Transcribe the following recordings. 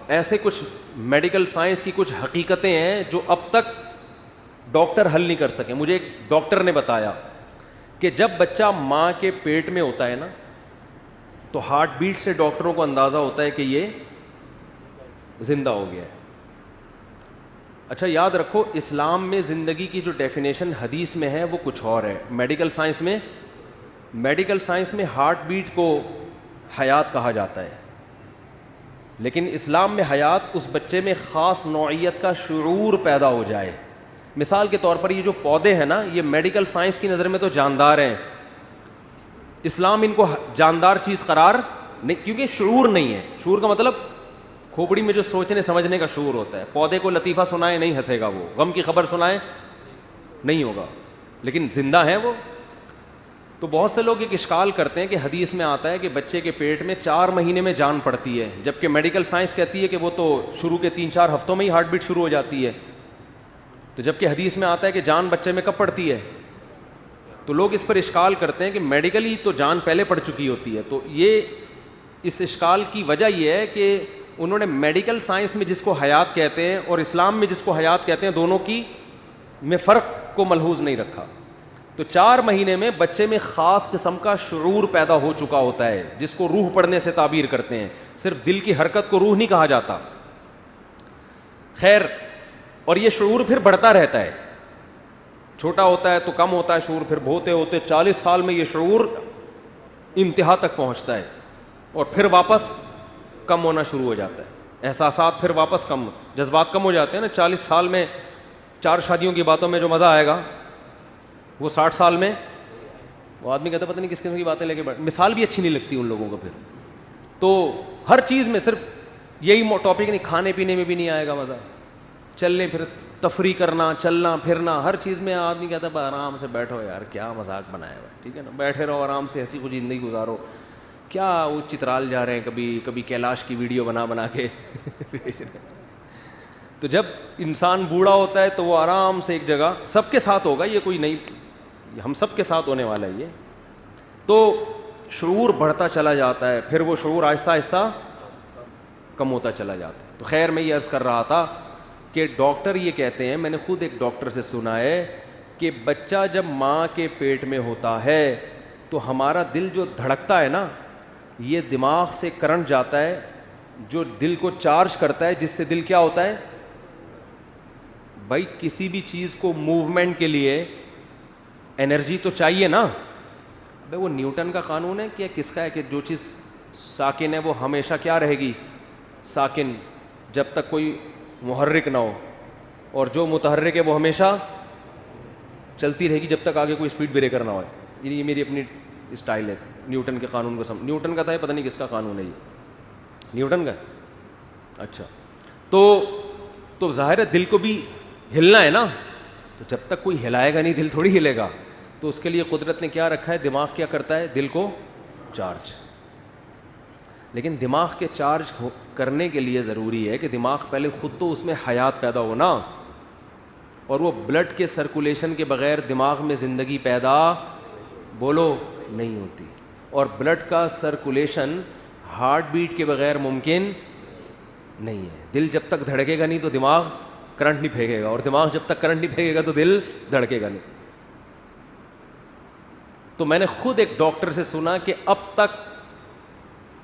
ایسے کچھ medical science کی کچھ حقیقتیں ہیں جو اب تک ڈاکٹر حل نہیں کر سکے. مجھے ایک ڈاکٹر نے بتایا کہ جب بچہ ماں کے پیٹ میں ہوتا ہے نا تو ہارٹ بیٹ سے ڈاکٹروں کو اندازہ ہوتا ہے کہ یہ زندہ ہو گیا ہے. اچھا یاد رکھو, اسلام میں زندگی کی جو ڈیفینیشن حدیث میں ہے وہ کچھ اور ہے. میڈیکل سائنس میں ہارٹ بیٹ کو حیات کہا جاتا ہے, لیکن اسلام میں حیات اس بچے میں خاص نوعیت کا شعور پیدا ہو جائے. مثال کے طور پر یہ جو پودے ہیں نا, یہ میڈیکل سائنس کی نظر میں تو جاندار ہیں, اسلام ان کو جاندار چیز قرار نہیں, کیونکہ شعور نہیں ہے. شعور کا مطلب کھوپڑی میں جو سوچنے سمجھنے کا شعور ہوتا ہے. پودے کو لطیفہ سنائے نہیں ہنسے گا, وہ غم کی خبر سنائے نہیں ہوگا, لیکن زندہ ہیں وہ. تو بہت سے لوگ ایک اشکال کرتے ہیں کہ حدیث میں آتا ہے کہ بچے کے پیٹ میں 4 مہینے میں جان پڑتی ہے, جبکہ میڈیکل سائنس کہتی ہے کہ وہ تو شروع کے 3-4 ہفتوں میں ہی ہارٹ بیٹ شروع ہو جاتی ہے. تو جبکہ حدیث میں آتا ہے کہ جان بچے میں کب پڑتی ہے. تو لوگ اس پر اشکال کرتے ہیں کہ میڈیکلی تو جان پہلے پڑ چکی ہوتی ہے. تو یہ اس اشکال کی وجہ یہ ہے کہ انہوں نے میڈیکل سائنس میں جس کو حیات کہتے ہیں اور اسلام میں جس کو حیات کہتے ہیں دونوں کی میں فرق کو ملحوظ نہیں رکھا. تو 4 مہینے میں بچے میں خاص قسم کا شعور پیدا ہو چکا ہوتا ہے, جس کو روح پڑھنے سے تعبیر کرتے ہیں. صرف دل کی حرکت کو روح نہیں کہا جاتا. خیر, اور یہ شعور پھر بڑھتا رہتا ہے. چھوٹا ہوتا ہے تو کم ہوتا ہے شعور, پھر ہوتے ہوتے 40 سال میں یہ شعور انتہا تک پہنچتا ہے, اور پھر واپس کم ہونا شروع ہو جاتا ہے. احساسات پھر واپس کم, جذبات کم ہو جاتے ہیں نا. 40 سال میں 4 شادیوں کی باتوں میں جو مزہ آئے گا وہ 60 سال میں وہ آدمی کہتا ہے پتہ نہیں کس قسم کی باتیں لے کے بیٹھ. مثال بھی اچھی نہیں لگتی ان لوگوں کو. پھر تو ہر چیز میں صرف یہی ٹاپک نہیں, کھانے پینے میں بھی نہیں آئے گا مزہ, چلنے پھر تفریح کرنا, چلنا پھرنا, ہر چیز میں آدمی کہتا ہے آرام سے بیٹھو یار, کیا مذاق بنایا ہوا ہے, ٹھیک ہے نا, بیٹھے رہو آرام سے, ہنسی خوشی زندگی گزارو. کیا وہ چترال جا رہے ہیں, کبھی کیلاش کی ویڈیو بنا کے بھیج رہے ہیں. تو جب انسان بوڑھا ہوتا ہے تو وہ آرام سے ایک جگہ, سب کے ساتھ ہوگا یہ, کوئی نہیں, ہم سب کے ساتھ ہونے والا ہے یہ. تو شعور بڑھتا چلا جاتا ہے, پھر وہ شعور آہستہ آہستہ کم ہوتا چلا جاتا ہے. تو خیر, میں یہ عرض کر رہا تھا کہ ڈاکٹر یہ کہتے ہیں, میں نے خود ایک ڈاکٹر سے سنا ہے کہ بچہ جب ماں کے پیٹ میں ہوتا ہے تو ہمارا دل جو دھڑکتا ہے نا, یہ دماغ سے کرنٹ جاتا ہے جو دل کو چارج کرتا ہے, جس سے دل کیا ہوتا ہے بھائی, کسی بھی چیز کو موومنٹ کے لیے انرجی تو چاہیے نا. بھائی وہ نیوٹن کا قانون ہے کہ کس کا ہے کہ جو چیز ساکن ہے وہ ہمیشہ کیا رہے گی, ساکن, جب تک کوئی محرک نہ ہو, اور جو متحرک ہے وہ ہمیشہ چلتی رہے گی جب تک آگے کوئی اسپیڈ بریکر نہ ہو. یہ میری اپنی اسٹائل ہے نیوٹن کے قانون کو نیوٹن کا تھا, پتہ نہیں کس کا قانون ہے یہ, نیوٹن کا. اچھا, تو ظاہر ہے دل کو بھی ہلنا ہے نا, تو جب تک کوئی ہلائے گا نہیں دل تھوڑی ہلے گا. تو اس کے لیے قدرت نے کیا رکھا ہے, دماغ کیا کرتا ہے, دل کو چارج. لیکن دماغ کے چارج کرنے کے لیے ضروری ہے کہ دماغ پہلے خود تو اس میں حیات پیدا ہونا, اور وہ بلڈ کے سرکولیشن کے بغیر دماغ میں زندگی پیدا بولو نہیں ہوتی. اور بلڈ کا سرکولیشن ہارٹ بیٹ کے بغیر ممکن نہیں ہے. دل جب تک دھڑکے گا نہیں تو دماغ کرنٹ نہیں پھینکے گا, اور دماغ جب تک کرنٹ نہیں پھینکے گا تو دل دھڑکے گا نہیں. تو میں نے خود ایک ڈاکٹر سے سنا کہ اب تک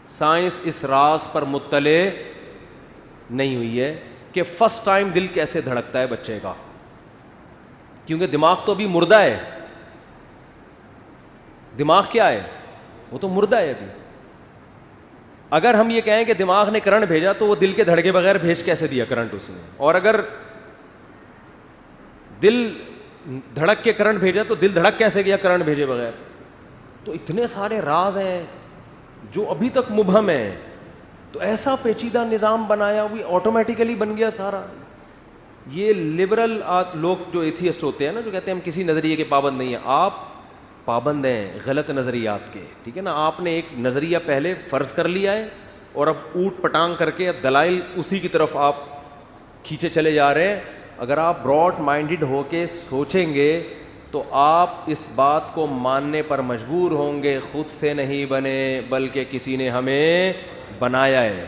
سائنس اس راز پر مطلع نہیں ہوئی ہے کہ فرسٹ ٹائم دل کیسے دھڑکتا ہے بچے کا, کیونکہ دماغ تو ابھی مردہ ہے. دماغ کیا ہے, وہ تو مردہ ہے ابھی. اگر ہم یہ کہیں کہ دماغ نے کرنٹ بھیجا تو وہ دل کے دھڑکے بغیر بھیج کیسے دیا کرنٹ اس نے, اور اگر دل دھڑک کے کرنٹ بھیجا تو دل دھڑک کیسے گیا کرنٹ بھیجے بغیر. تو اتنے سارے راز ہیں جو ابھی تک مبہم ہیں. تو ایسا پیچیدہ نظام بنایا ہوئی آٹومیٹیکلی بن گیا سارا. یہ لبرل لوگ جو ایتھیسٹ ہوتے ہیں نا, جو کہتے ہیں ہم کسی نظریے کے پابند نہیں ہیں, آپ پابند ہیں غلط نظریات کے, ٹھیک ہے نا. آپ نے ایک نظریہ پہلے فرض کر لیا ہے اور اب اوٹ پٹانگ کر کے اب دلائل اسی کی طرف آپ کھینچے چلے جا رہے ہیں. اگر آپ براڈ مائنڈڈ ہو کے سوچیں گے تو آپ اس بات کو ماننے پر مجبور ہوں گے خود سے نہیں بنے بلکہ کسی نے ہمیں بنایا ہے.